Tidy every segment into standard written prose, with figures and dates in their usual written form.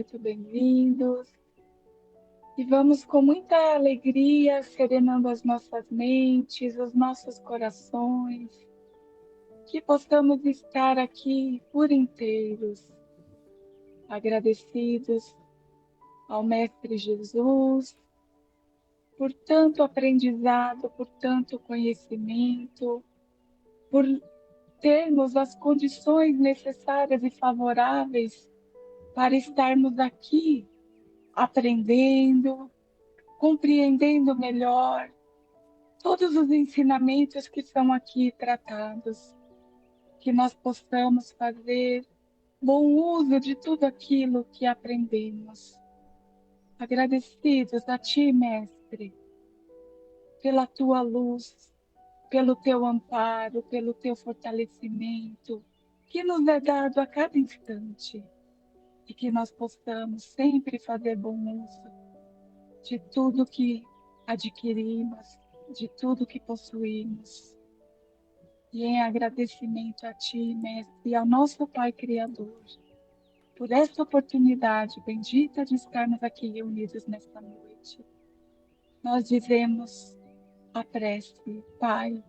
muito bem-vindos. E vamos com muita alegria, serenando as nossas mentes, os nossos corações, que possamos estar aqui por inteiros, agradecidos ao Mestre Jesus, por tanto aprendizado, por tanto conhecimento, por termos as condições necessárias e favoráveis para estarmos aqui aprendendo, compreendendo melhor todos os ensinamentos que são aqui tratados, que nós possamos fazer bom uso de tudo aquilo que aprendemos. Agradecidos a Ti, Mestre, pela Tua luz, pelo Teu amparo, pelo Teu fortalecimento, que nos é dado a cada instante, e que nós possamos sempre fazer bom uso de tudo que adquirimos, de tudo que possuímos. E em agradecimento a Ti, Mestre, e ao nosso Pai Criador, por esta oportunidade bendita de estarmos aqui reunidos nesta noite, nós dizemos a prece: Pai,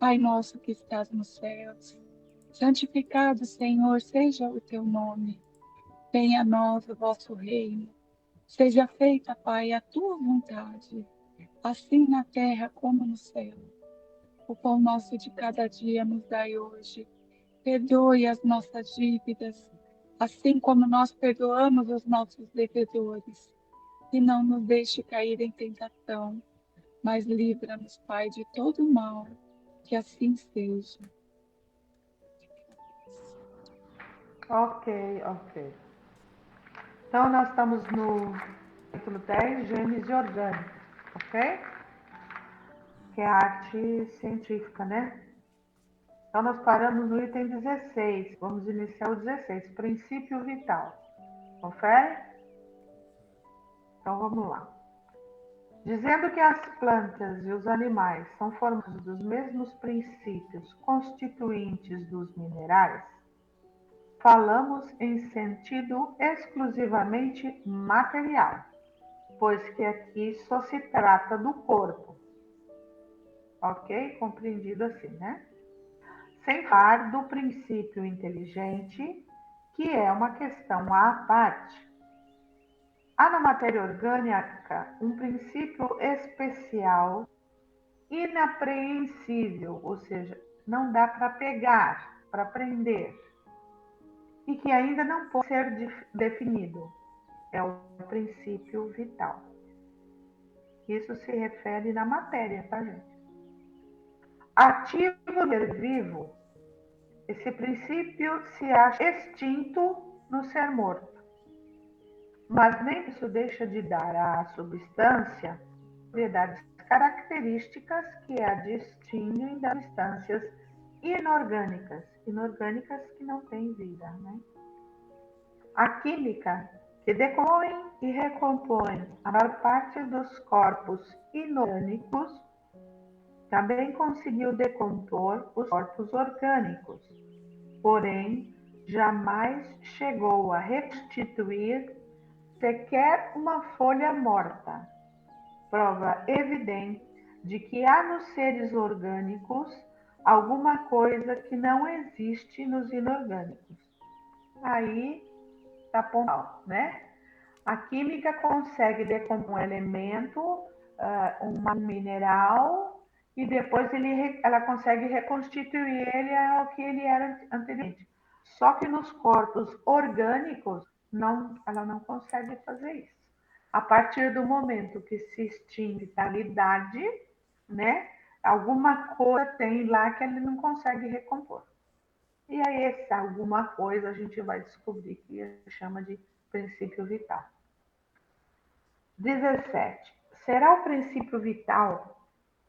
Pai nosso que estás nos céus, santificado, Senhor, seja o Teu nome. Venha a nós o vosso reino. Seja feita, Pai, a Tua vontade, assim na terra como no céu. O pão nosso de cada dia nos dai hoje. Perdoe as nossas dívidas, assim como nós perdoamos os nossos devedores. E não nos deixe cair em tentação, mas livra-nos, Pai, de todo mal. Que assim seja. Ok. Então, nós estamos no capítulo 10, Gênese orgânica, ok? Que é a arte científica, né? Então, nós paramos no item 16. Vamos iniciar o 16, princípio vital. Confere? Então, vamos lá. Dizendo que as plantas e os animais são formados dos mesmos princípios constituintes dos minerais, falamos em sentido exclusivamente material, pois que aqui só se trata do corpo. Ok? Compreendido assim, né? Sem falar do princípio inteligente, que é uma questão à parte. Há na matéria orgânica um princípio especial, inapreensível, ou seja, não dá para pegar, para prender, e que ainda não pode ser definido. É o princípio vital. Isso se refere na matéria, tá, gente? Ativo e ser vivo, esse princípio se acha extinto no ser morto. Mas nem isso deixa de dar à substância propriedades características que a distinguem das substâncias inorgânicas que não têm vida, né? A química, que decompõe e recompõe a maior parte dos corpos inorgânicos, também conseguiu decompor os corpos orgânicos, porém jamais chegou a reconstituir sequer uma folha morta, prova evidente de que há nos seres orgânicos alguma coisa que não existe nos inorgânicos. Aí tá pontual, né? A química consegue decompor um elemento, um mineral, e depois ela consegue reconstituir ele ao que ele era anteriormente. Só que nos corpos orgânicos, ela não consegue fazer isso. A partir do momento que se extingue vitalidade, né? Alguma coisa tem lá que ele não consegue recompor. E aí, essa alguma coisa a gente vai descobrir que chama de princípio vital. 17. Será o princípio vital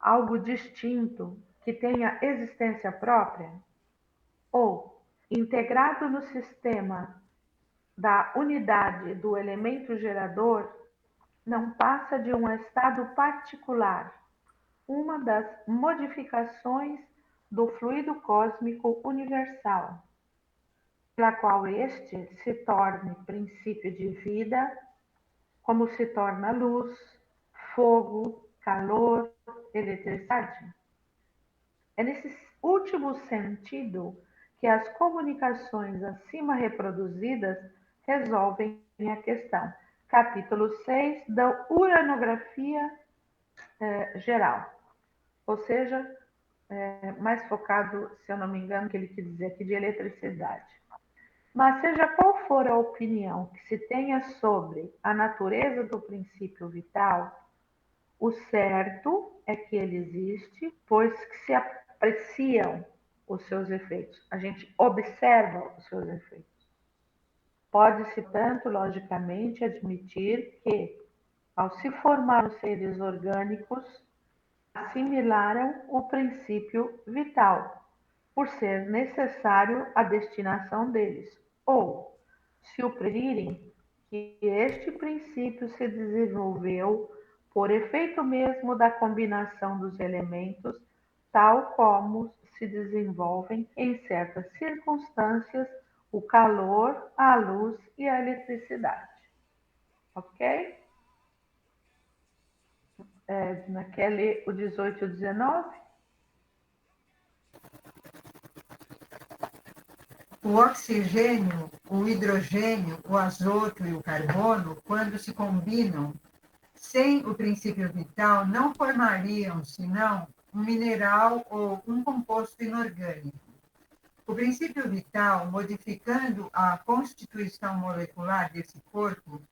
algo distinto que tenha existência própria? Ou, integrado no sistema da unidade do elemento gerador, não passa de um estado particular, uma das modificações do fluido cósmico universal? pela qual este se torne princípio de vida, como se torna luz, fogo, calor, eletricidade. É nesse último sentido que as comunicações acima reproduzidas resolvem a questão. Capítulo 6 da uranografia geral, ou seja, mais focado, se eu não me engano, que ele quis dizer aqui, de eletricidade. Mas seja qual for a opinião que se tenha sobre a natureza do princípio vital, o certo é que ele existe, pois que se apreciam os seus efeitos. A gente observa os seus efeitos. Pode-se, tanto, logicamente, admitir que, ao se formar os seres orgânicos, assimilaram o princípio vital, por ser necessário a destinação deles, ou, se o preferirem, que este princípio se desenvolveu por efeito mesmo da combinação dos elementos, tal como se desenvolvem em certas circunstâncias o calor, a luz e a eletricidade. Ok? Naquele, o 18 e o 19. O oxigênio, o hidrogênio, o azoto e o carbono, quando se combinam sem o princípio vital, não formariam, senão, um mineral ou um composto inorgânico. O princípio vital, modificando a constituição molecular desse corpo,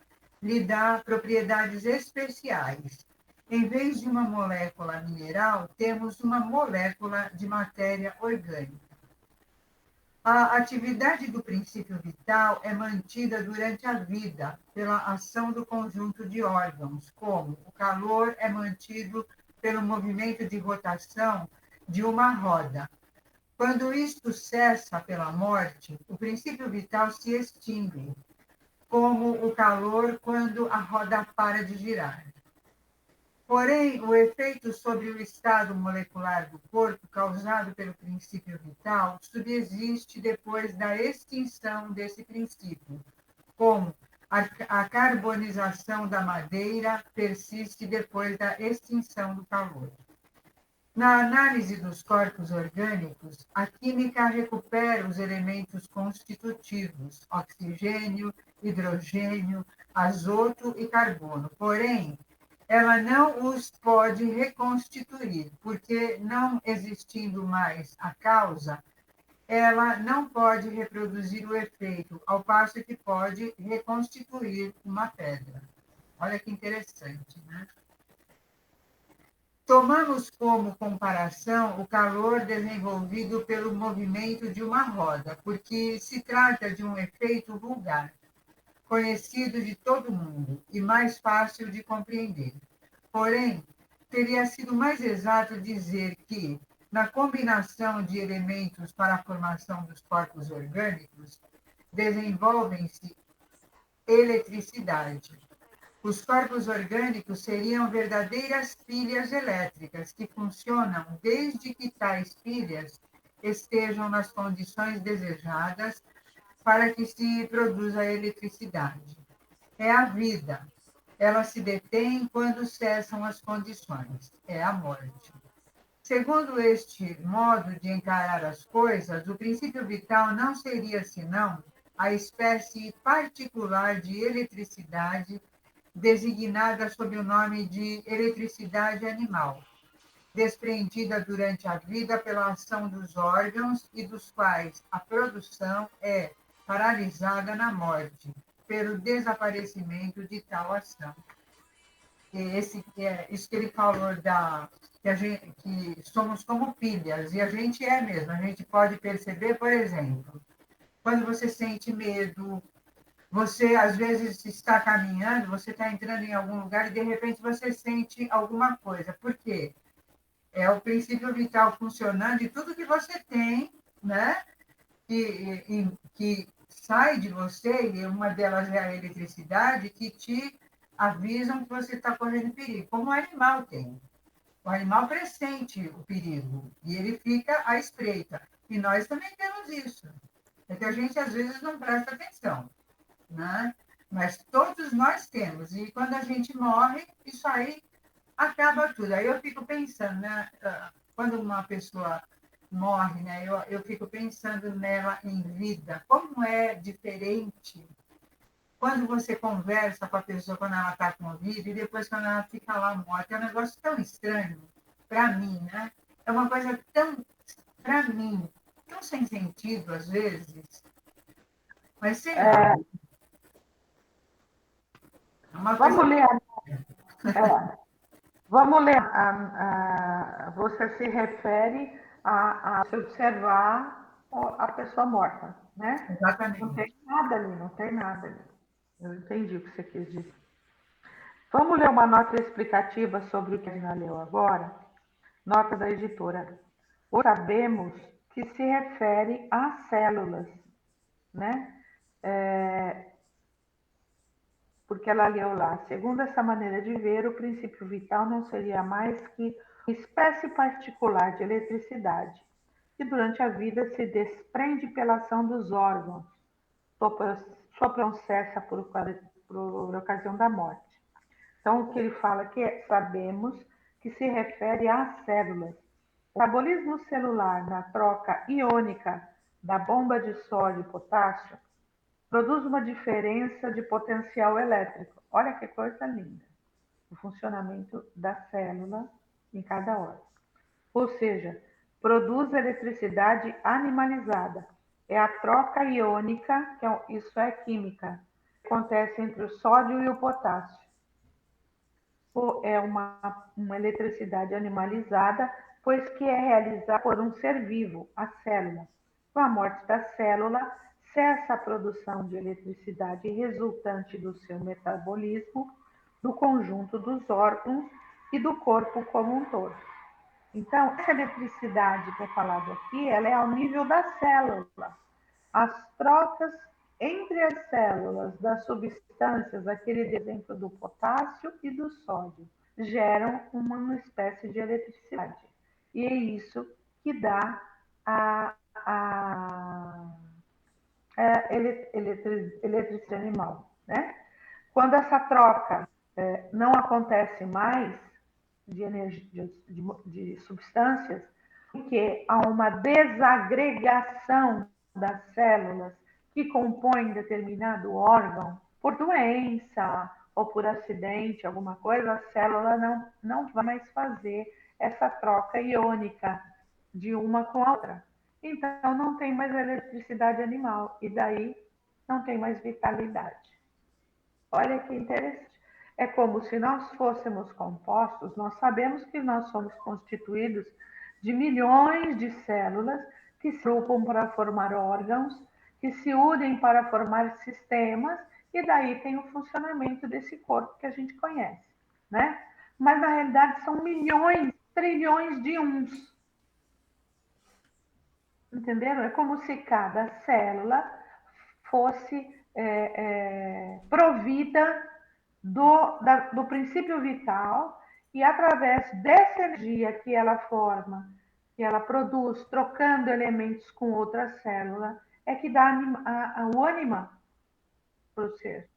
lhe dá propriedades especiais. Em vez de uma molécula mineral, temos uma molécula de matéria orgânica. A atividade do princípio vital é mantida durante a vida pela ação do conjunto de órgãos, como o calor é mantido pelo movimento de rotação de uma roda. Quando isto cessa pela morte, o princípio vital se extingue, como o calor quando a roda para de girar. Porém, o efeito sobre o estado molecular do corpo causado pelo princípio vital subsiste depois da extinção desse princípio, como a carbonização da madeira persiste depois da extinção do calor. Na análise dos corpos orgânicos, a química recupera os elementos constitutivos, oxigênio, hidrogênio, azoto e carbono. Porém, ela não os pode reconstituir, porque, não existindo mais a causa, ela não pode reproduzir o efeito, ao passo que pode reconstituir uma pedra. Olha que interessante, né? Tomamos como comparação o calor desenvolvido pelo movimento de uma roda, porque se trata de um efeito vulgar, conhecido de todo mundo e mais fácil de compreender. Porém, teria sido mais exato dizer que, na combinação de elementos para a formação dos corpos orgânicos, desenvolvem-se eletricidade. Os corpos orgânicos seriam verdadeiras pilhas elétricas que funcionam desde que tais pilhas estejam nas condições desejadas para que se produza a eletricidade. É a vida. Ela se detém quando cessam as condições. É a morte. Segundo este modo de encarar as coisas, o princípio vital não seria senão a espécie particular de eletricidade designada sob o nome de eletricidade animal, desprendida durante a vida pela ação dos órgãos e dos quais a produção é paralisada na morte, pelo desaparecimento de tal ação. Isso que ele falou que somos como pilhas, e a gente é mesmo. A gente pode perceber, por exemplo, quando você sente medo, você às vezes está caminhando, você está entrando em algum lugar e de repente você sente alguma coisa. Por quê? É o princípio vital funcionando e tudo que você tem, né? Que sai de você, e uma delas é a eletricidade, que te avisam que você está correndo perigo, como o animal tem. O animal pressente o perigo e ele fica à espreita. E nós também temos isso. É que a gente, às vezes, não presta atenção, né? Mas todos nós temos. E quando a gente morre, isso aí acaba tudo. Aí eu fico pensando, né? Quando uma pessoa morre, né? Eu fico pensando nela em vida. Como é diferente quando você conversa com a pessoa quando ela está com vida e depois quando ela fica lá morta. É um negócio tão estranho para mim, né? É uma coisa tão, para mim, tão sem sentido às vezes. Mas sei lá, É, é uma coisa. vamos ler, é, vamos ler. Você se refere a se observar a pessoa morta, né? Não Exatamente. tem nada ali, não tem nada ali. Eu entendi o que você quis dizer. Vamos ler uma nota explicativa sobre o que a Dina leu agora? Nota da editora. O sabemos que se refere às células, né? Porque ela leu lá. Segundo essa maneira de ver, o princípio vital não seria mais que uma espécie particular de eletricidade, que durante a vida se desprende pela ação dos órgãos, sua processa por ocasião da morte. Então, o que ele fala aqui é, sabemos que se refere às células. O metabolismo celular na troca iônica da bomba de sódio e potássio produz uma diferença de potencial elétrico. Olha que coisa linda. O funcionamento da célula em cada hora. Ou seja, produz eletricidade animalizada. É a troca iônica, isso é química, que acontece entre o sódio e o potássio. É uma eletricidade animalizada, pois que é realizada por um ser vivo, a célula. Com a morte da célula, cessa a produção de eletricidade resultante do seu metabolismo, do conjunto dos órgãos e do corpo como um todo. Então, essa eletricidade que é falado aqui, ela é ao nível da célula. As trocas entre as células das substâncias, aquele exemplo do potássio e do sódio, geram uma espécie de eletricidade. E é isso que dá a eletricidade animal. Né? Quando essa troca não acontece mais de, energia, de substâncias, porque há uma desagregação das células que compõem determinado órgão, por doença ou por acidente, alguma coisa, a célula não vai mais fazer essa troca iônica de uma com a outra. Então, não tem mais eletricidade animal, e daí não tem mais vitalidade. Olha que interessante. É como se nós fôssemos compostos, nós sabemos que nós somos constituídos de milhões de células que se agrupam para formar órgãos, que se unem para formar sistemas, e daí tem o funcionamento desse corpo que a gente conhece, né? Mas na realidade são milhões, trilhões de uns. Entenderam? É como se cada célula fosse provida do princípio vital e através dessa energia que ela forma, que ela produz, trocando elementos com outra célula, é que dá o ânima para o ser.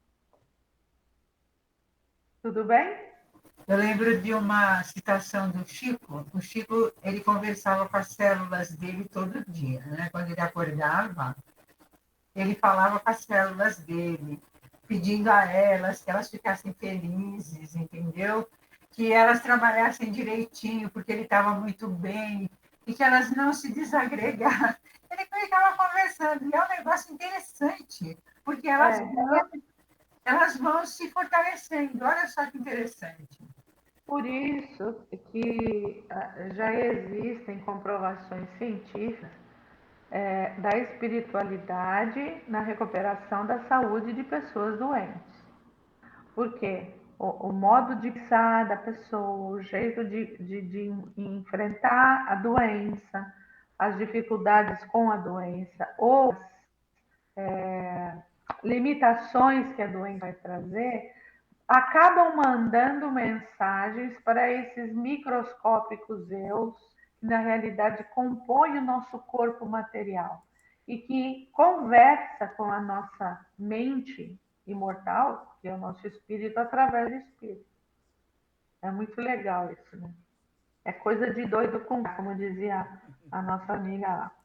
Tudo bem? Eu lembro de uma citação do Chico. O Chico, ele conversava com as células dele todo dia, né? Quando ele acordava, ele falava com as células dele, pedindo a elas que elas ficassem felizes, entendeu? Que elas trabalhassem direitinho, porque ele estava muito bem, e que elas não se desagregassem. Ele ficava conversando, e é um negócio interessante, porque elas vão se fortalecendo. Olha só que interessante. Por isso que já existem comprovações científicas da espiritualidade na recuperação da saúde de pessoas doentes. Porque o modo de pensar da pessoa, o jeito de enfrentar a doença, as dificuldades com a doença, ou limitações que a doença vai trazer, acabam mandando mensagens para esses microscópicos eus que na realidade compõem o nosso corpo material. e que conversa com a nossa mente imortal, que é o nosso espírito, através do espírito. É muito legal isso, né? É coisa de doido com, como dizia a nossa amiga lá.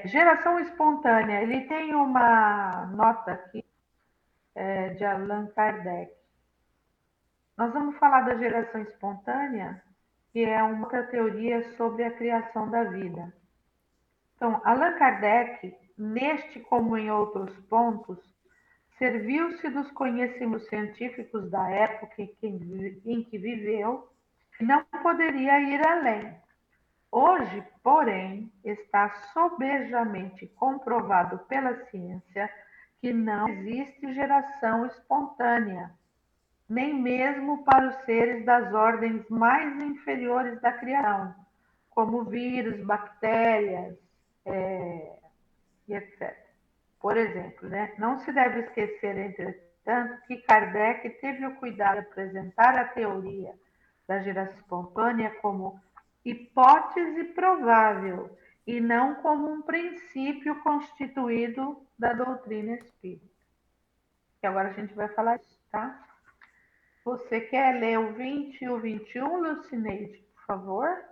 Geração espontânea. Ele tem uma nota aqui de Allan Kardec. Nós vamos falar da geração espontânea, que é uma outra teoria sobre a criação da vida. Então, Allan Kardec, neste como em outros pontos, serviu-se dos conhecimentos científicos da época em que viveu e não poderia ir além. Hoje, porém, está sobejamente comprovado pela ciência que não existe geração espontânea, nem mesmo para os seres das ordens mais inferiores da criação, como vírus, bactérias, e etc. Por exemplo, né? Não se deve esquecer, entretanto, que Kardec teve o cuidado de apresentar a teoria da geração espontânea como hipótese provável e não como um princípio constituído da doutrina espírita. E agora a gente vai falar isso, tá? Você quer ler o 20 e o 21, Lucineide, por favor?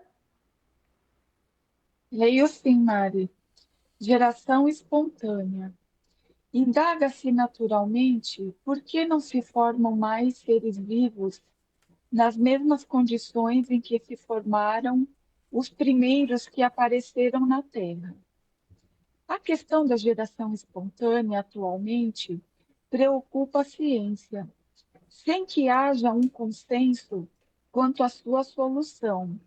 Leio sim, Mari. Geração espontânea. Indaga-se naturalmente por que não se formam mais seres vivos nas mesmas condições em que se formaram os primeiros que apareceram na Terra. A questão da geração espontânea atualmente preocupa a ciência, sem que haja um consenso quanto à sua solução,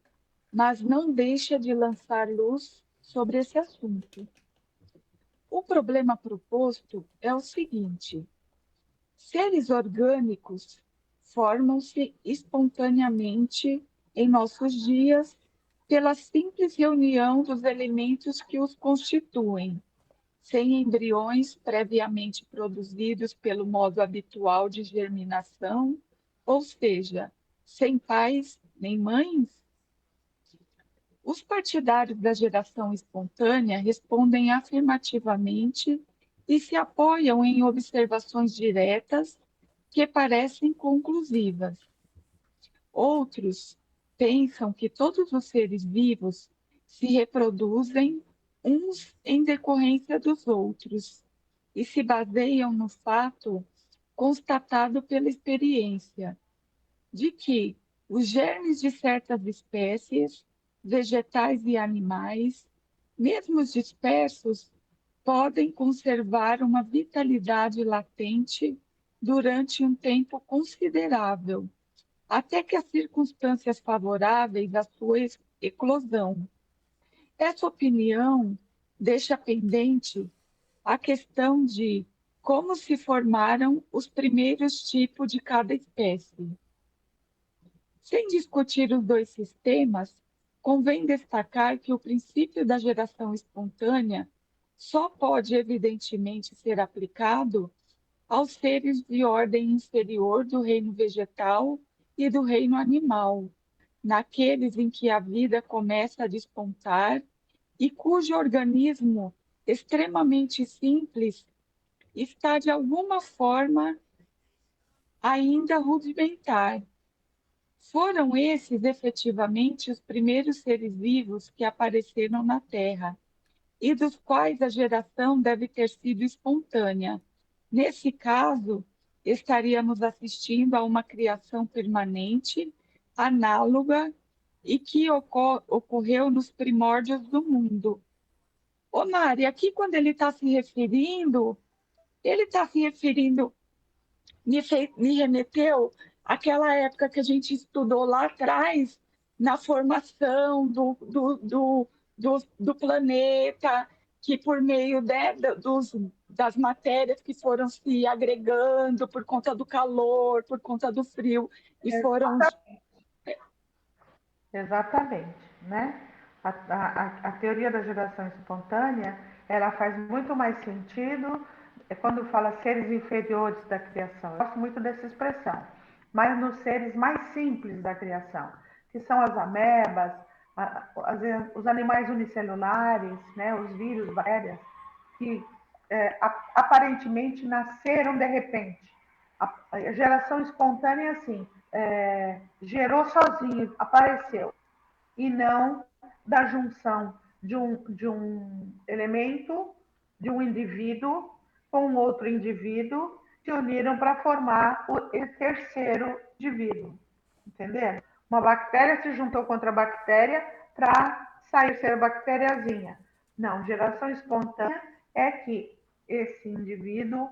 mas não deixa de lançar luz sobre esse assunto. O problema proposto é o seguinte: seres orgânicos formam-se espontaneamente em nossos dias pela simples reunião dos elementos que os constituem, sem embriões previamente produzidos pelo modo habitual de germinação, ou seja, sem pais nem mães? Os partidários da geração espontânea respondem afirmativamente e se apoiam em observações diretas que parecem conclusivas. Outros pensam que todos os seres vivos se reproduzem uns em decorrência dos outros e se baseiam no fato constatado pela experiência de que os germes de certas espécies, vegetais e animais, mesmo os dispersos, podem conservar uma vitalidade latente durante um tempo considerável, até que as circunstâncias favoráveis à sua eclosão. Essa opinião deixa pendente a questão de como se formaram os primeiros tipos de cada espécie. Sem discutir os dois sistemas, convém destacar que o princípio da geração espontânea só pode, evidentemente, ser aplicado aos seres de ordem inferior do reino vegetal e do reino animal, naqueles em que a vida começa a despontar e cujo organismo extremamente simples está, de alguma forma, ainda rudimentar. Foram esses, efetivamente, os primeiros seres vivos que apareceram na Terra, e dos quais a geração deve ter sido espontânea. Nesse caso, estaríamos assistindo a uma criação permanente, análoga, e que ocorreu nos primórdios do mundo. Ô, Mari, aqui quando ele está se referindo me remeteu àquela época que a gente estudou lá atrás, na formação do planeta, que por meio das matérias que foram se agregando por conta do calor, por conta do frio, e foram. Exatamente, né? A teoria da geração espontânea, ela faz muito mais sentido quando fala seres inferiores da criação. Eu gosto muito dessa expressão, mas nos seres mais simples da criação, que são as amebas, os animais unicelulares, né, os vírus, bactérias, que aparentemente nasceram de repente. A geração espontânea, assim, gerou sozinho, apareceu, e não da junção de um elemento, de um indivíduo com outro indivíduo, se uniram para formar o terceiro indivíduo. Entendeu? Uma bactéria se juntou com outra bactéria para sair ser bactériazinha. Não, geração espontânea é que esse indivíduo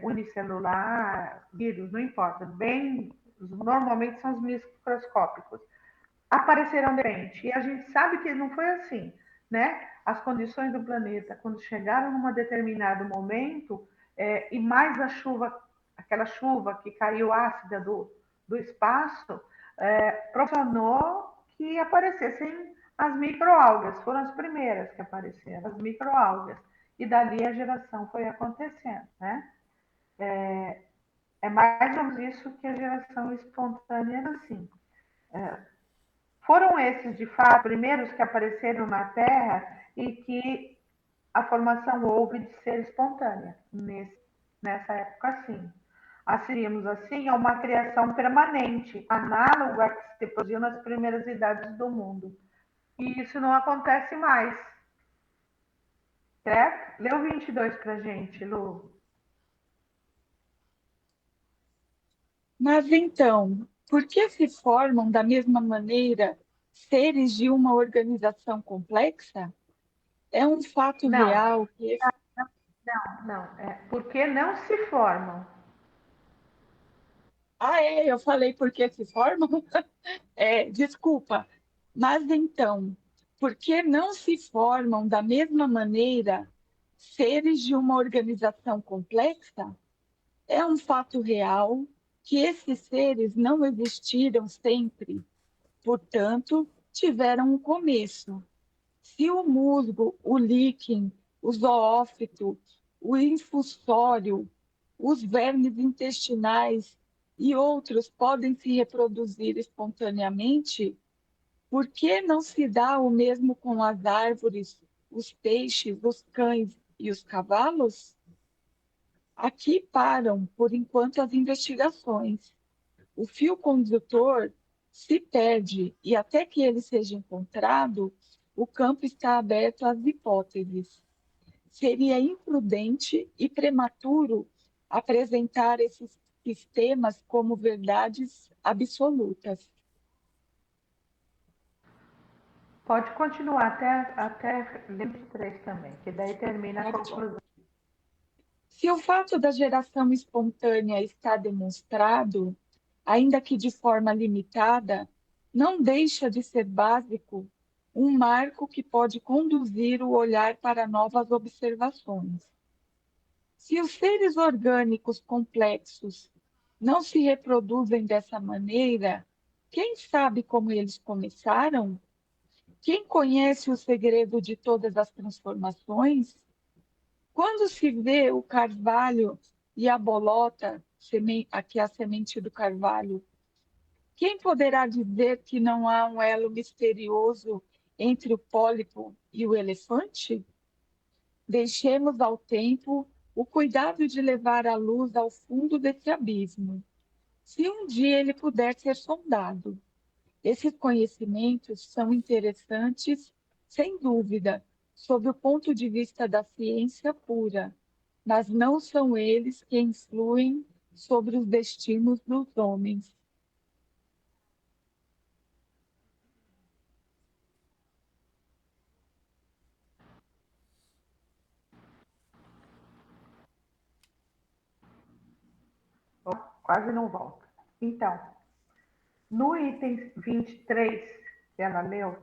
unicelular, vírus, não importa, bem, normalmente são os microscópicos, aparecerão de repente. E a gente sabe que não foi assim, né? As condições do planeta, quando chegaram num determinado momento, e mais a chuva, aquela chuva que caiu ácida do espaço, proporcionou que aparecessem as microalgas. Foram as primeiras que apareceram, as microalgas. E dali a geração foi acontecendo, né? É mais ou menos isso que a geração espontânea é assim. Foram esses, de fato, primeiros que apareceram na Terra e que a formação houve de ser espontânea, nessa época, sim. Asseríamos, assim, a uma criação permanente, análoga à que se produziu nas primeiras idades do mundo. E isso não acontece mais. Certo? Lê o 22 para a gente, Lu. Mas então, por que se formam da mesma maneira seres de uma organização complexa? É um fato Não, real que. não. Porque não se formam. Ah, é, eu falei por que se formam? Desculpa. Mas então, por que não se formam da mesma maneira seres de uma organização complexa? É um fato real que esses seres não existiram sempre, portanto, tiveram um começo. Se o musgo, o líquen, o zoófito, o infusório, os vermes intestinais e outros podem se reproduzir espontaneamente, por que não se dá o mesmo com as árvores, os peixes, os cães e os cavalos? Aqui param, por enquanto, as investigações. O fio condutor se perde e até que ele seja encontrado, o campo está aberto às hipóteses. Seria imprudente e prematuro apresentar esses sistemas como verdades absolutas. Pode continuar até 23 também, que daí termina a Tá bom. conclusão. Se o fato da geração espontânea está demonstrado, ainda que de forma limitada, não deixa de ser básico um marco que pode conduzir o olhar para novas observações. Se os seres orgânicos complexos não se reproduzem dessa maneira, quem sabe como eles começaram? Quem conhece o segredo de todas as transformações? Quando se vê o carvalho e a bolota, aqui a semente do carvalho, quem poderá dizer que não há um elo misterioso entre o pólipo e o elefante? Deixemos ao tempo o cuidado de levar a luz ao fundo desse abismo. Se um dia ele puder ser sondado, esses conhecimentos são interessantes, sem dúvida, sob o ponto de vista da ciência pura, mas não são eles que influem sobre os destinos dos homens. Quase não volta. Então, no item 23 que ela leu,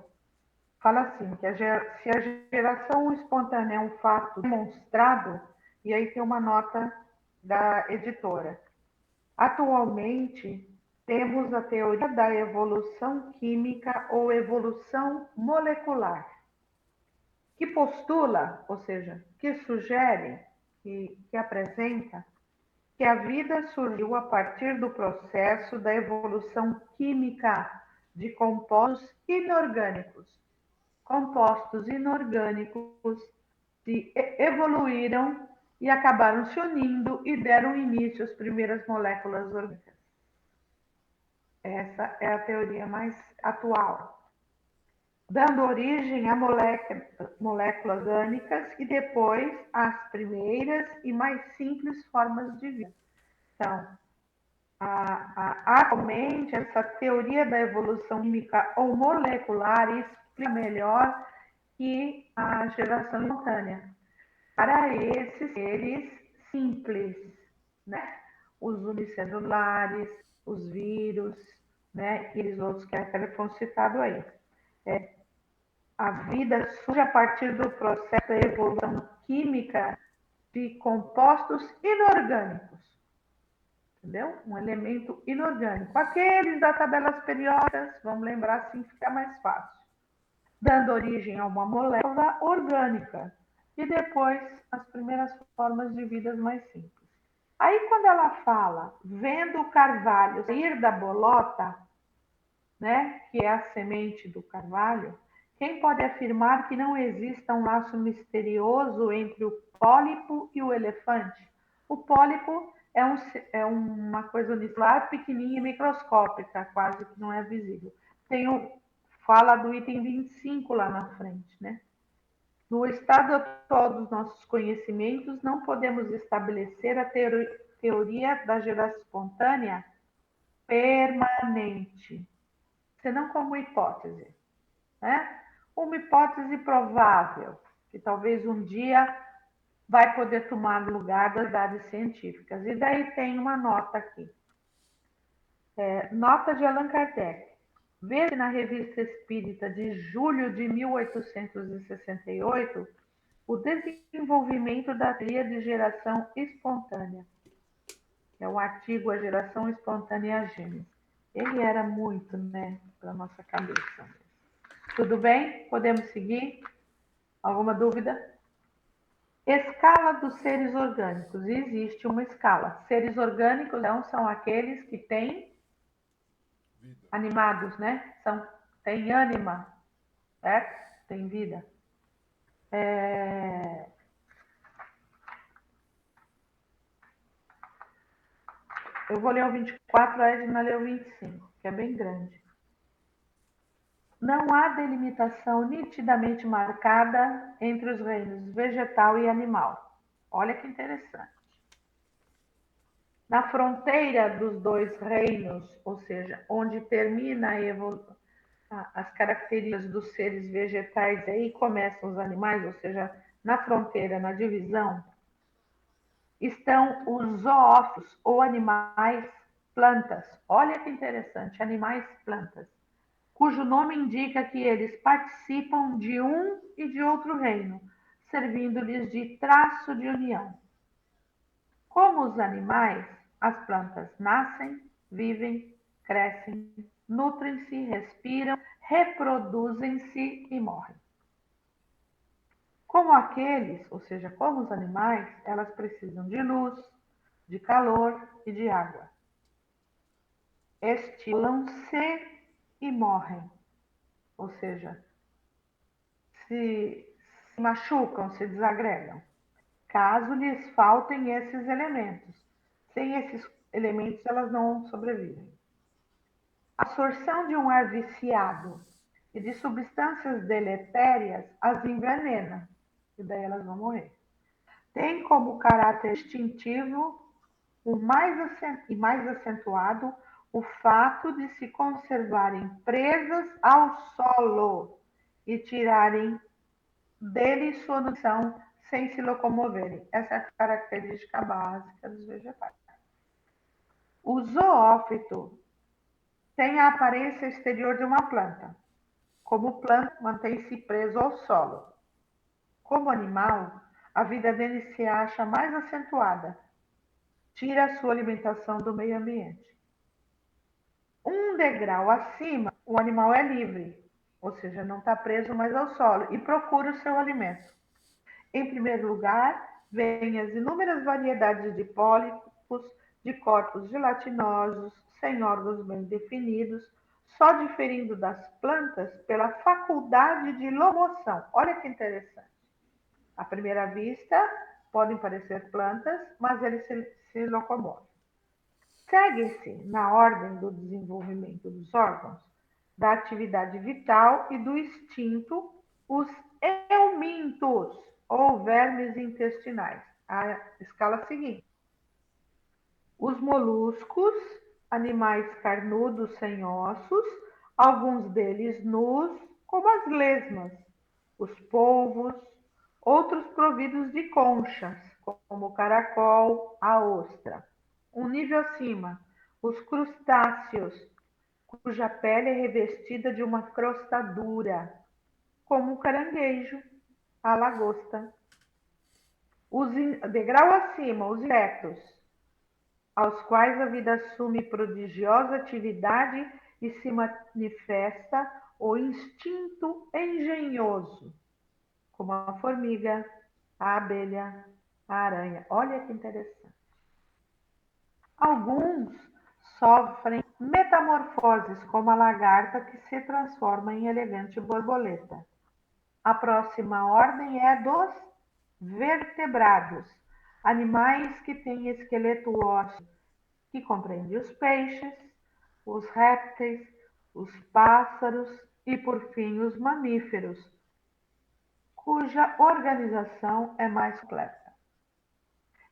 fala assim, que se a geração espontânea é um fato demonstrado, e aí tem uma nota da editora. Atualmente, temos a teoria da evolução química ou evolução molecular, que postula, ou seja, que sugere, que apresenta que a vida surgiu a partir do processo da evolução química de compostos inorgânicos. Compostos inorgânicos evoluíram e acabaram se unindo e deram início às primeiras moléculas orgânicas. Essa é a teoria mais atual, dando origem a moléculas orgânicas e depois às primeiras e mais simples formas de vida. Então, atualmente, essa teoria da evolução química ou molecular explica melhor que a geração espontânea para esses seres simples, né? Os unicelulares, os vírus, né? E os outros que até foram citados aí. A vida surge a partir do processo da evolução química de compostos inorgânicos, entendeu? Um elemento inorgânico. Aqueles das tabelas periódicas, vamos lembrar assim, fica mais fácil. Dando origem a uma molécula orgânica e depois as primeiras formas de vida mais simples. Aí quando ela fala, vendo o carvalho sair da bolota, né, que é a semente do carvalho, quem pode afirmar que não exista um laço misterioso entre o pólipo e o elefante? O pólipo é uma coisa unicelular, pequenininha e microscópica, quase que não é visível. Fala do item 25 lá na frente, né? No estado atual dos nossos conhecimentos, não podemos estabelecer a teoria da geração espontânea permanente, senão como hipótese, né? Uma hipótese provável, que talvez um dia vai poder tomar lugar das verdades científicas. E daí tem uma nota aqui. Nota de Allan Kardec. Vê na Revista Espírita de julho de 1868 o desenvolvimento da teoria de geração espontânea, que é o artigo A Geração Espontânea e a Gênese. Ele era muito, né, para nossa cabeça. Tudo bem? Podemos seguir? Alguma dúvida? Escala dos seres orgânicos. Existe uma escala. Seres orgânicos são aqueles que têm animados, né? Tem ânima, certo? Tem vida. Eu vou ler o 24, a Edna leu o 25, que é bem grande. Não há delimitação nitidamente marcada entre os reinos vegetal e animal. Olha que interessante. Na fronteira dos dois reinos, ou seja, onde termina as características dos seres vegetais, aí começam os animais, ou seja, na fronteira, na divisão, estão os zoófitos, ou animais plantas. Olha que interessante, animais plantas, cujo nome indica que eles participam de um e de outro reino, servindo-lhes de traço de união. Como os animais, as plantas nascem, vivem, crescem, nutrem-se, respiram, reproduzem-se e morrem. Como aqueles, ou seja, como os animais, elas precisam de luz, de calor e de água. Estilam-se e morrem, ou seja, se machucam, se desagregam, caso lhes faltem esses elementos. Sem esses elementos, elas não sobrevivem. A absorção de um ar viciado e de substâncias deletérias as envenena, e daí elas vão morrer. Tem como caráter instintivo e mais acentuado o fato de se conservarem presas ao solo e tirarem dele sua nutrição sem se locomoverem. Essa é a característica básica dos vegetais. O zoófito tem a aparência exterior de uma planta. Como planta, mantém-se preso ao solo. Como animal, a vida dele se acha mais acentuada. Tira a sua alimentação do meio ambiente. Um degrau acima, o animal é livre, ou seja, não está preso mais ao solo e procura o seu alimento. Em primeiro lugar, vêm as inúmeras variedades de pólipos, de corpos gelatinosos, sem órgãos bem definidos, só diferindo das plantas pela faculdade de locomoção. Olha que interessante. À primeira vista, podem parecer plantas, mas eles se locomovem. Segue-se, na ordem do desenvolvimento dos órgãos, da atividade vital e do instinto, os eumintos, ou vermes intestinais. A escala seguinte. Os moluscos, animais carnudos sem ossos, alguns deles nus, como as lesmas, os polvos, outros providos de conchas, como o caracol, a ostra. Um nível acima, os crustáceos, cuja pele é revestida de uma crosta dura, como o caranguejo, a lagosta. Degrau acima, os insetos, aos quais a vida assume prodigiosa atividade e se manifesta o instinto engenhoso, como a formiga, a abelha, a aranha. Olha que interessante. Alguns sofrem metamorfoses, como a lagarta que se transforma em elegante borboleta. A próxima ordem é a dos vertebrados, animais que têm esqueleto ósseo, que compreende os peixes, os répteis, os pássaros e, por fim, os mamíferos, cuja organização é mais completa.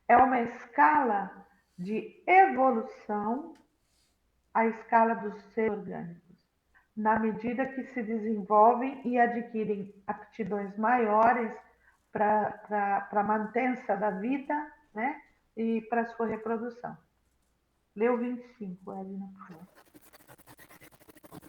É uma escala de evolução, a escala dos seres orgânicos, na medida que se desenvolvem e adquirem aptidões maiores para a mantença da vida, né? E para a sua reprodução. Leu 25, Edna, por favor.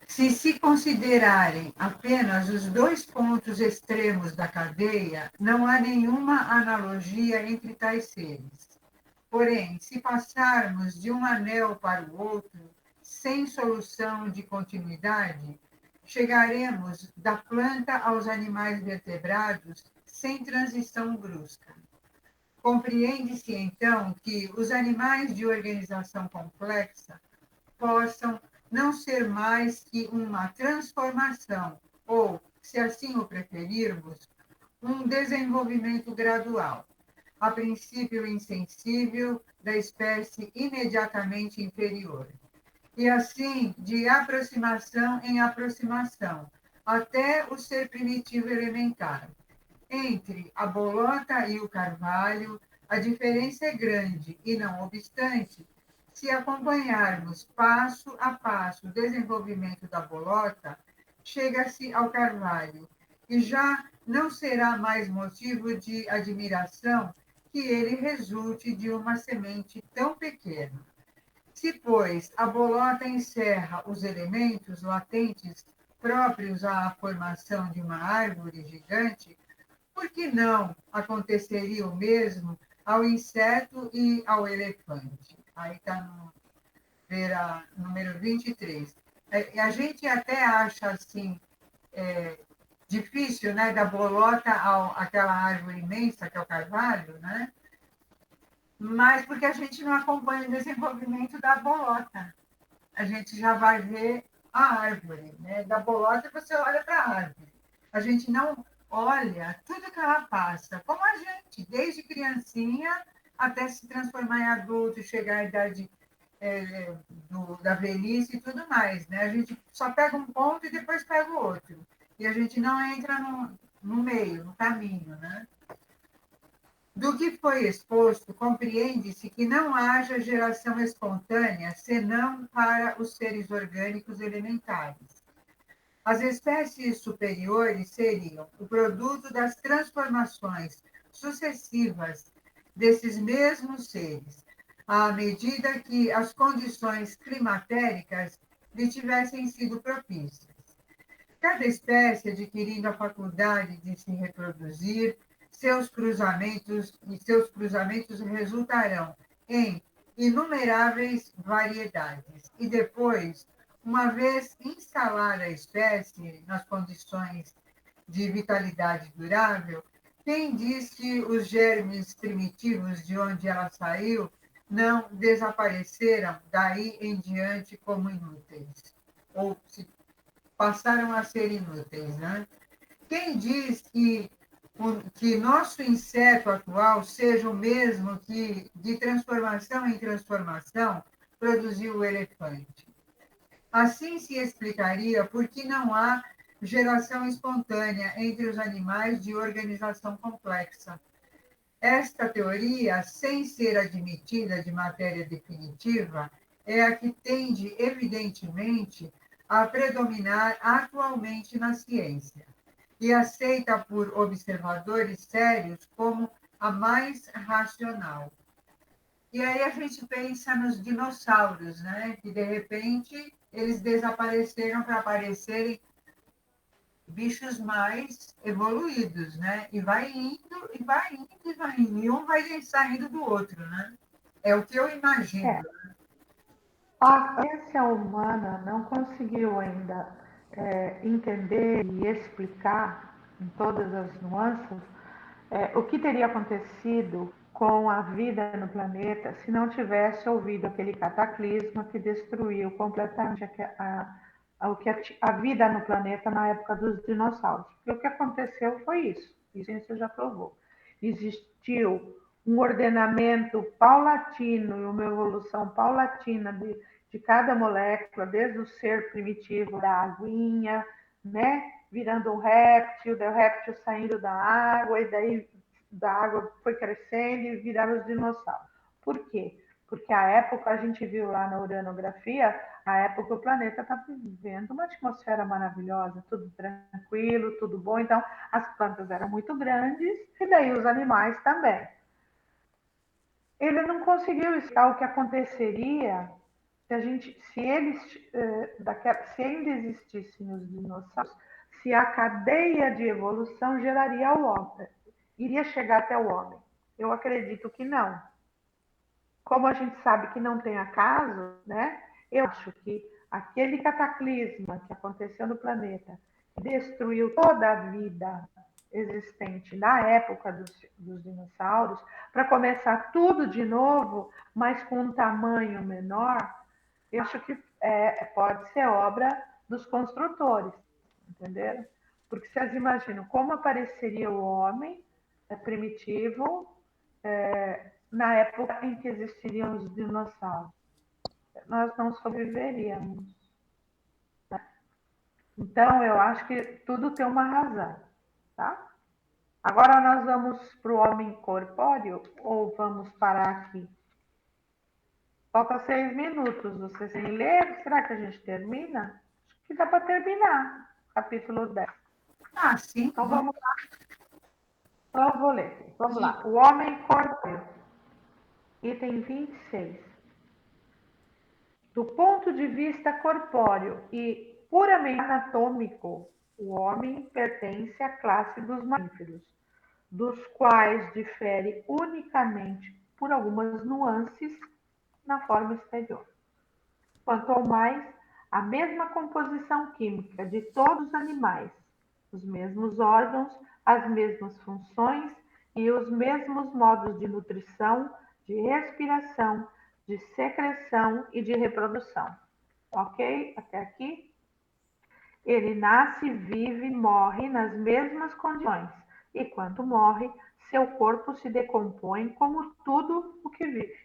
Se considerarem apenas os dois pontos extremos da cadeia, não há nenhuma analogia entre tais seres. Porém, se passarmos de um anel para o outro, sem solução de continuidade, chegaremos da planta aos animais vertebrados sem transição brusca. Compreende-se, então, que os animais de organização complexa possam não ser mais que uma transformação, ou, se assim o preferirmos, um desenvolvimento gradual, a princípio insensível da espécie imediatamente inferior. E assim, de aproximação em aproximação, até o ser primitivo elementar. Entre a bolota e o carvalho, a diferença é grande e, não obstante, se acompanharmos passo a passo o desenvolvimento da bolota, chega-se ao carvalho e já não será mais motivo de admiração que ele resulte de uma semente tão pequena. Se, pois, a bolota encerra os elementos latentes próprios à formação de uma árvore gigante, por que não aconteceria o mesmo ao inseto e ao elefante? Aí está no número 23. A gente até acha assim, difícil, né, da bolota àquela árvore imensa que é o carvalho, né? Mas porque a gente não acompanha o desenvolvimento da bolota. A gente já vai ver a árvore, né? Da bolota você olha para a árvore. A gente não olha tudo que ela passa, como a gente, desde criancinha até se transformar em adulto, chegar à idade da velhice e tudo mais, né? A gente só pega um ponto e depois pega o outro. E a gente não entra no meio, no caminho, né? Do que foi exposto, compreende-se que não haja geração espontânea senão para os seres orgânicos elementares. As espécies superiores seriam o produto das transformações sucessivas desses mesmos seres, à medida que as condições climatéricas lhe tivessem sido propícias. Cada espécie adquirindo a faculdade de se reproduzir, seus cruzamentos resultarão em inumeráveis variedades. E depois, uma vez instalada a espécie nas condições de vitalidade durável, quem diz que os germes primitivos de onde ela saiu não desapareceram daí em diante como inúteis? ou se passaram a ser inúteis, né? Quem diz que nosso inseto atual seja o mesmo que, de transformação em transformação, produziu o elefante? Assim se explicaria por que não há geração espontânea entre os animais de organização complexa. Esta teoria, sem ser admitida de matéria definitiva, é a que tende, evidentemente, a predominar atualmente na ciência e aceita por observadores sérios como a mais racional. E aí a gente pensa nos dinossauros, né? Que de repente eles desapareceram para aparecerem bichos mais evoluídos, né? E vai indo, e vai indo, e vai indo. E um vai saindo do outro, né? É o que eu imagino. A ciência humana não conseguiu ainda entender e explicar, em todas as nuances, o que teria acontecido com a vida no planeta se não tivesse ouvido aquele cataclisma que destruiu completamente a vida no planeta na época dos dinossauros. E o que aconteceu foi isso, e a ciência já provou. Existiu um ordenamento paulatino e uma evolução paulatina de cada molécula, desde o ser primitivo da aguinha, né, virando um réptil, daí o réptil saindo da água, e daí da água foi crescendo e viraram os dinossauros. Por quê? Porque a época, a gente viu lá na uranografia, a época o planeta está vivendo uma atmosfera maravilhosa, tudo tranquilo, tudo bom. Então, as plantas eram muito grandes e daí os animais também. Ele não conseguiu explicar o que aconteceria se ainda existissem os dinossauros, se a cadeia de evolução geraria o homem, iria chegar até o homem. Eu acredito que não. Como a gente sabe que não tem acaso, né? Eu acho que aquele cataclisma que aconteceu no planeta destruiu toda a vida existente na época dos dinossauros, para começar tudo de novo, mas com um tamanho menor, eu acho que pode ser obra dos construtores, entenderam? Porque vocês imaginam como apareceria o homem primitivo na época em que existiriam os dinossauros. Nós não sobreviveríamos. Então, eu acho que tudo tem uma razão, tá? Agora nós vamos para o homem corpóreo ou vamos parar aqui? Falta 6 minutos. Vocês têm ler? Será que a gente termina? Acho que dá para terminar. Capítulo 10. Ah, sim. Então vamos lá. Então eu vou ler. Vamos lá. O homem corpóreo. Item 26. Do ponto de vista corpóreo e puramente anatômico, o homem pertence à classe dos mamíferos, dos quais difere unicamente por algumas nuances na forma exterior. Quanto ao mais, a mesma composição química de todos os animais, os mesmos órgãos, as mesmas funções e os mesmos modos de nutrição, de respiração, de secreção e de reprodução. Ok? Até aqui? Ele nasce, vive, morre nas mesmas condições, e quando morre, seu corpo se decompõe como tudo o que vive.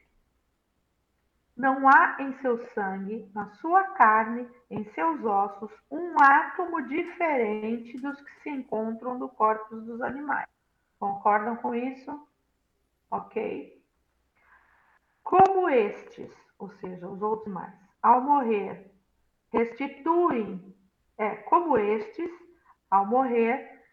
Não há em seu sangue, na sua carne, em seus ossos, um átomo diferente dos que se encontram no corpo dos animais. Concordam com isso? Ok. Como estes, ou seja, os outros mais, ao morrer, restituem, como estes, ao morrer,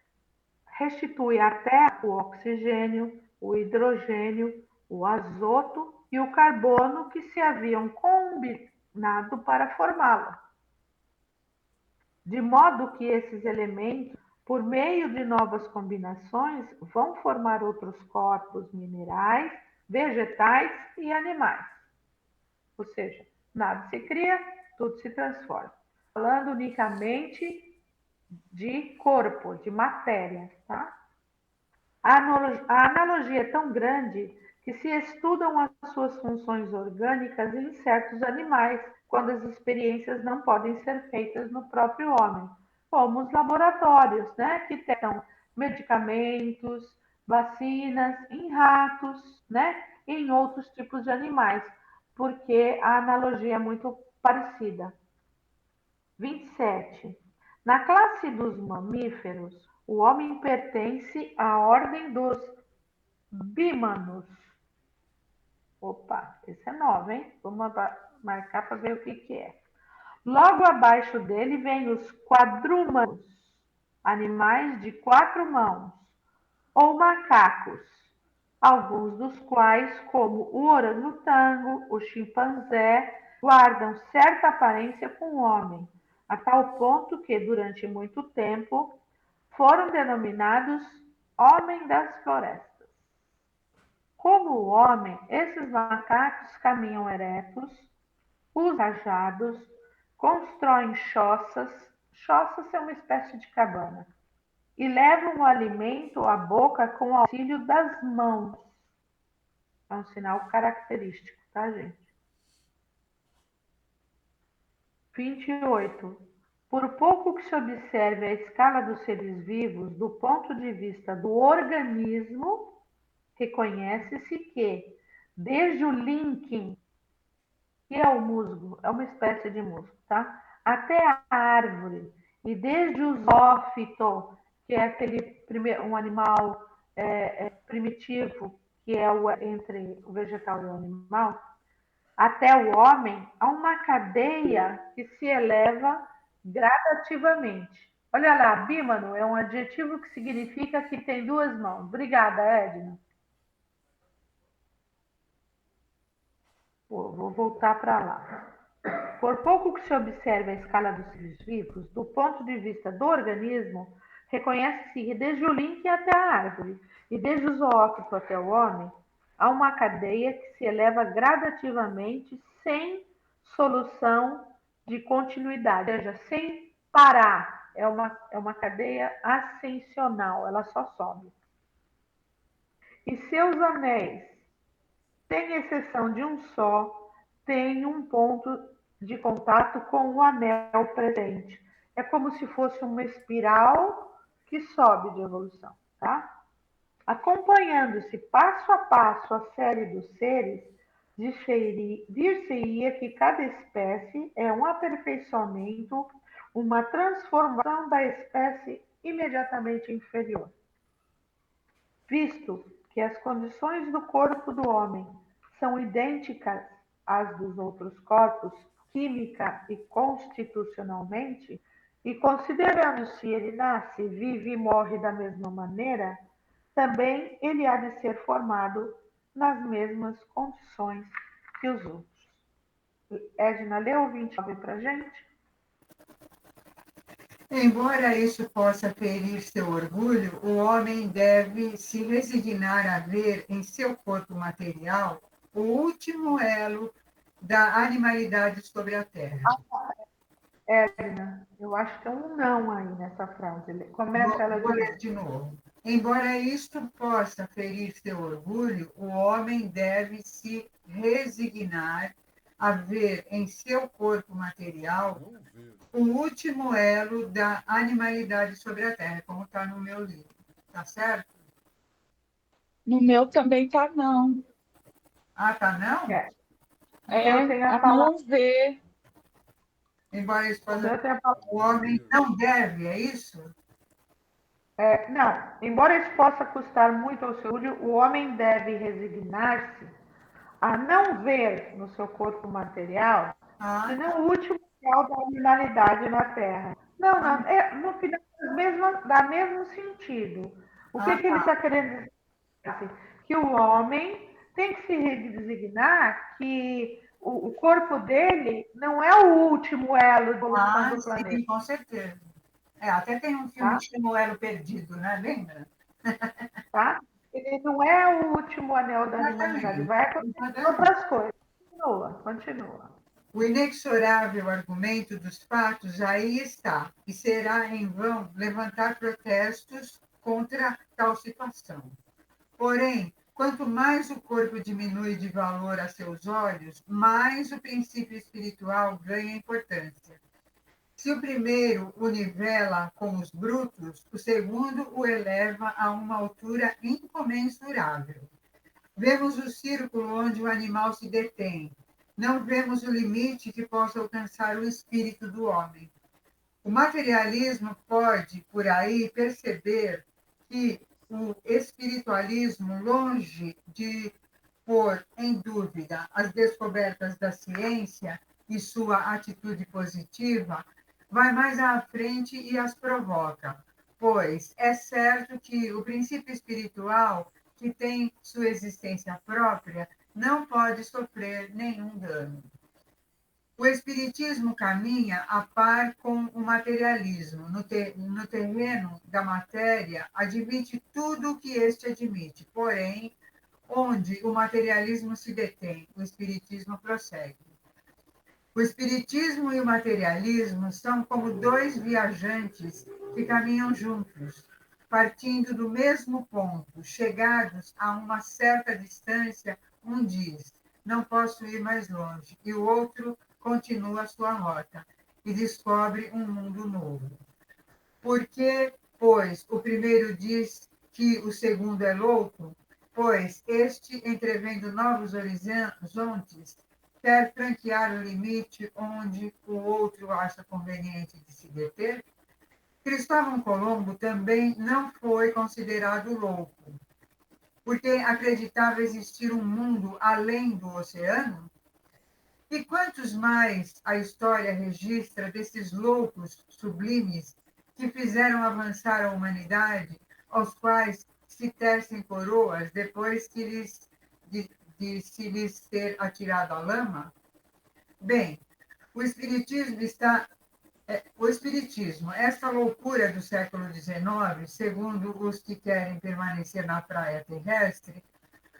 restitui à Terra o oxigênio, o hidrogênio, o azoto e o carbono que se haviam combinado para formá-la. De modo que esses elementos, por meio de novas combinações, vão formar outros corpos minerais, vegetais e animais. Ou seja, nada se cria, tudo se transforma. Falando unicamente de corpo, de matéria, tá? A analogia é tão grande que se estudam as suas funções orgânicas em certos animais, quando as experiências não podem ser feitas no próprio homem, como os laboratórios, né, que testam medicamentos, vacinas em ratos, né, e em outros tipos de animais, porque a analogia é muito parecida. 27. Na classe dos mamíferos, o homem pertence à ordem dos bímanos. Opa, esse é novo, hein? Vamos marcar para ver o que é. Logo abaixo dele vem os quadrúmanos, animais de 4 mãos, ou macacos, alguns dos quais, como o orangotango, o chimpanzé, guardam certa aparência com o homem, a tal ponto que, durante muito tempo, foram denominados homem das florestas. Como o homem, esses macacos caminham eretos, usam cajados, constroem choças é uma espécie de cabana, e levam o alimento à boca com o auxílio das mãos. É um sinal característico, tá, gente? 28. Por pouco que se observe a escala dos seres vivos do ponto de vista do organismo, reconhece-se que, desde o líquen, que é o musgo, é uma espécie de musgo, tá? Até a árvore, e desde o zoófito, que é um animal primitivo, que é entre o vegetal e o animal, até o homem, há uma cadeia que se eleva gradativamente. Olha lá, bímano é um adjetivo que significa que tem 2 mãos. Obrigada, Edna. Vou voltar para lá. Por pouco que se observe a escala dos seres vivos, do ponto de vista do organismo, reconhece-se que desde o líquen até a árvore, e desde o zoófito até o homem, há uma cadeia que se eleva gradativamente, sem solução de continuidade, ou seja, sem parar. É uma cadeia ascensional, ela só sobe. E seus anéis, sem exceção de um só, têm um ponto de contato com o anel presente. É como se fosse uma espiral que sobe de evolução, tá? Acompanhando-se passo a passo a série dos seres, dir-se-ia que cada espécie é um aperfeiçoamento, uma transformação da espécie imediatamente inferior. Visto que as condições do corpo do homem são idênticas às dos outros corpos, química e constitucionalmente, e considerando-se ele nasce, vive e morre da mesma maneira, também ele há de ser formado nas mesmas condições que os outros. Edna, lê o 29 para a gente. Embora isso possa ferir seu orgulho, o homem deve se resignar a ver em seu corpo material o último elo da animalidade sobre a terra. Edna, eu acho que é um não aí nessa frase. Começa ela Vou ler de novo. Embora isto possa ferir seu orgulho, o homem deve se resignar a ver em seu corpo material o último elo da animalidade sobre a terra, como está no meu livro. Tá certo? No meu também tá não. Ah, tá não? É. É a não ver. Embora isso possa... Tem a O homem não deve, é isso? Não, embora isso possa custar muito ao seu orgulho, o homem deve resignar-se a não ver no seu corpo material senão o último grau da animalidade na Terra. Não, no final dá mesmo sentido. O que ele está querendo dizer? Que o homem tem que se resignar que o corpo dele não é o último elo de evolução do planeta. Sim, com certeza. Até tem um filme que chama O Elo Perdido, né? Lembra? Tá? Ele não é o último anel da animalidade, vai acontecer outras coisas. Continua. O inexorável argumento dos fatos aí está, e será em vão levantar protestos contra tal situação. Porém, Quanto mais o corpo diminui de valor a seus olhos, mais o princípio espiritual ganha importância. Se o primeiro o nivela com os brutos, o segundo o eleva a uma altura incomensurável. Vemos o círculo onde o animal se detém. Não vemos o limite que possa alcançar o espírito do homem. O materialismo pode, por aí, perceber que o espiritualismo, longe de pôr em dúvida as descobertas da ciência e sua atitude positiva, vai mais à frente e as provoca, pois é certo que o princípio espiritual, que tem sua existência própria, não pode sofrer nenhum dano. O espiritismo caminha a par com o materialismo. No terreno da matéria, admite tudo o que este admite, porém, onde o materialismo se detém, o espiritismo prossegue. O espiritismo e o materialismo são como dois viajantes que caminham juntos, partindo do mesmo ponto, chegados a uma certa distância, um diz: não posso ir mais longe, e o outro continua a sua rota e descobre um mundo novo. Por que, pois, o primeiro diz que o segundo é louco? Pois este, entrevendo novos horizontes, quer franquear o limite onde o outro acha conveniente de se deter? Cristóvão Colombo também não foi considerado louco, porque acreditava existir um mundo além do oceano. E quantos mais a história registra desses loucos sublimes que fizeram avançar a humanidade, aos quais se tecem coroas depois de se lhes ter atirado a lama? Bem, o Espiritismo, essa loucura do século XIX, segundo os que querem permanecer na praia terrestre,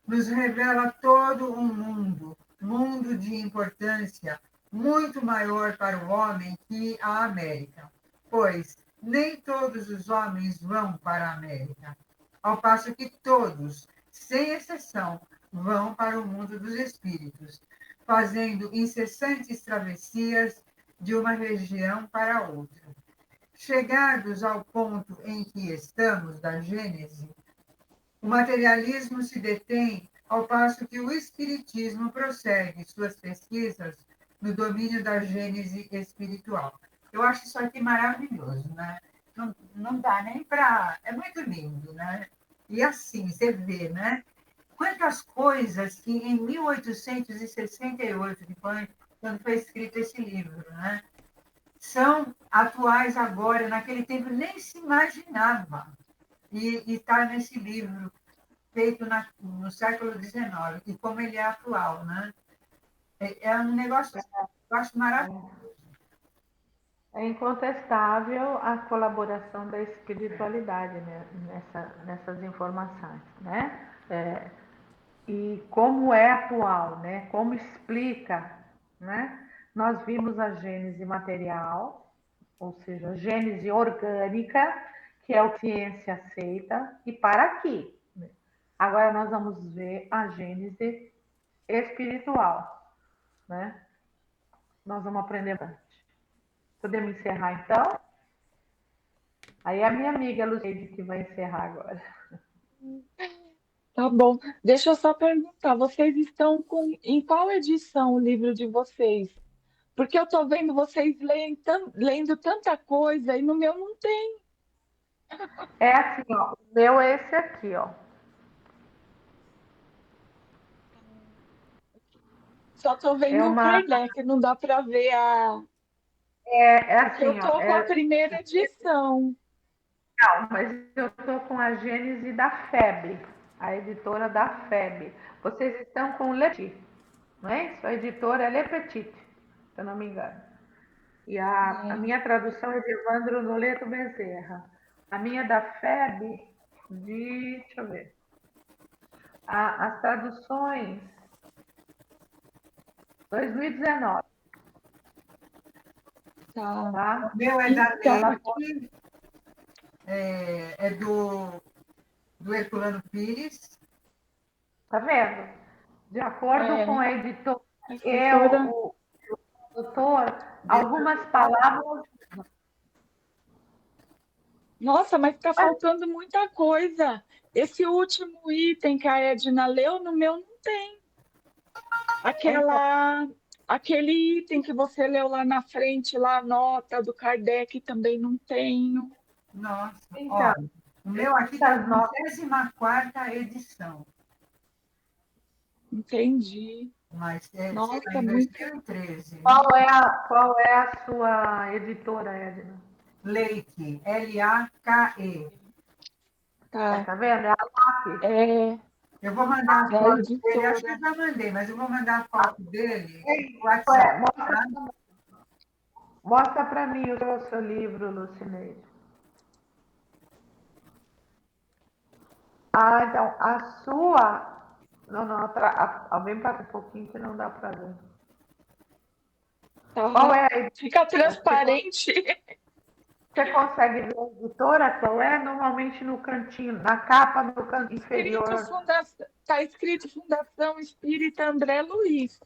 nos revela todo um mundo de importância muito maior para o homem que a América, pois nem todos os homens vão para a América, ao passo que todos, sem exceção, vão para o mundo dos espíritos, fazendo incessantes travessias de uma região para outra. Chegados ao ponto em que estamos, da Gênese, o materialismo se detém, ao passo que o espiritismo prossegue suas pesquisas no domínio da gênese espiritual. Eu acho isso aqui maravilhoso, né? Não dá nem para... É muito lindo, né? E assim, você vê, né? Quantas coisas que em 1868, que foi quando foi escrito esse livro, né? São atuais agora, naquele tempo nem se imaginava. E está nesse livro, feito no século XIX, e como ele é atual, né? É um negócio que eu acho maravilhoso. É incontestável a colaboração da espiritualidade, né, nessas informações, né? E como é atual, né? Como explica, né? Nós vimos a gênese material, ou seja, a gênese orgânica, que é o que a ciência aceita, e para aqui. Agora nós vamos ver a gênese espiritual, né? Nós vamos aprender bastante. Podemos encerrar então? Aí é a minha amiga Luceide que vai encerrar agora. Tá bom. Deixa eu só perguntar, vocês estão em qual edição o livro de vocês? Porque eu estou vendo vocês lendo tanta coisa e no meu não tem. É assim, ó. O meu é esse aqui, ó. Só estou É vendo o uma. Kardec, não dá para ver a. É Porque eu assim, ó. estou com a primeira edição. Não, mas eu estou com a Gênese da FEB, a editora da FEB. Vocês estão com o Le Petit, não é isso? A editora é Le Petit, se eu não me engano. E a É, minha tradução é de Evandro Noleto Bezerra. A minha da FEB, deixa eu ver. As traduções, 2019, tá. tá? O meu é da Então, Leite, é do Herculano Pires, Tá vendo? De acordo com É, a editora a e escritora. o autor, algumas palavras. Nossa, mas está faltando muita coisa. Esse último item que a Edna leu, no meu não tem. Então, Aquele item que você leu lá na frente, lá a nota do Kardec, também não tenho. Nossa, então, olha, o meu aqui está essas na notas. 24ª edição, Entendi. mas sei lá, Nossa, em muito. 2013. Qual é a sua editora, Edna? Leike, Lake. Tá. Tá vendo? É a LAC. É, Eu vou mandar a da foto dele, acho que eu editora. já mandei, mas eu vou mandar a foto dele no É, WhatsApp, tá? mostra para mim o seu livro, Lucineide. Ah, então, a sua. Não, não, alguém para um pouquinho que não dá para ver. Qual Tá. é a Fica editora? transparente. Você consegue ver a editora? Qual é? Normalmente no cantinho, na capa, no canto inferior. Tá escrito Fundação Espírita André Luiz.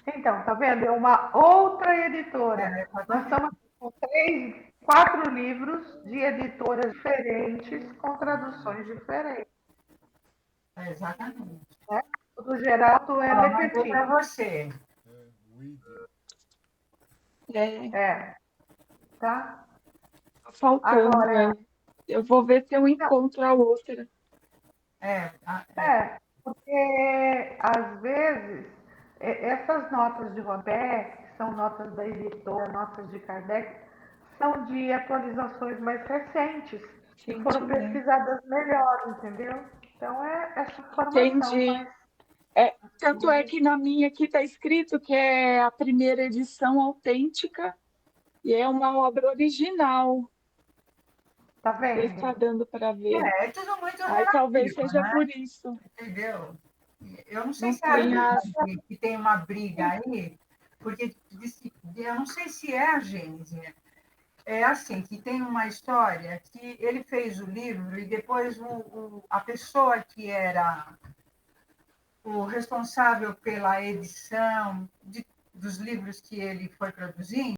Então, tá vendo? É uma outra editora. É, Nós estamos com 4 livros de editoras diferentes, com traduções diferentes. exatamente. Né? O do Geraldo é Ó, de mandei para Petit. você. É, É, tá? tá faltando, Agora, é. Eu vou ver se eu não, encontro a outra. porque às vezes essas notas de rodapé, que são notas da editora, notas de Kardec, são de atualizações mais recentes, que foram Gente, né? pesquisadas melhor, entendeu? Então é essa informação Entendi. mais. É, tanto é que na minha aqui está escrito que é a primeira edição autêntica e é uma obra original. Tá Não sei se vendo? está dando para ver. É tudo muito Aí talvez relativo, seja né? por isso. Entendeu? Eu não sei Não se é a tem as. Gênese que tem uma briga aí, porque eu não sei se é a Gênese. É assim, que tem uma história que ele fez o livro e depois a pessoa que era o responsável pela edição dos livros que ele foi produzindo,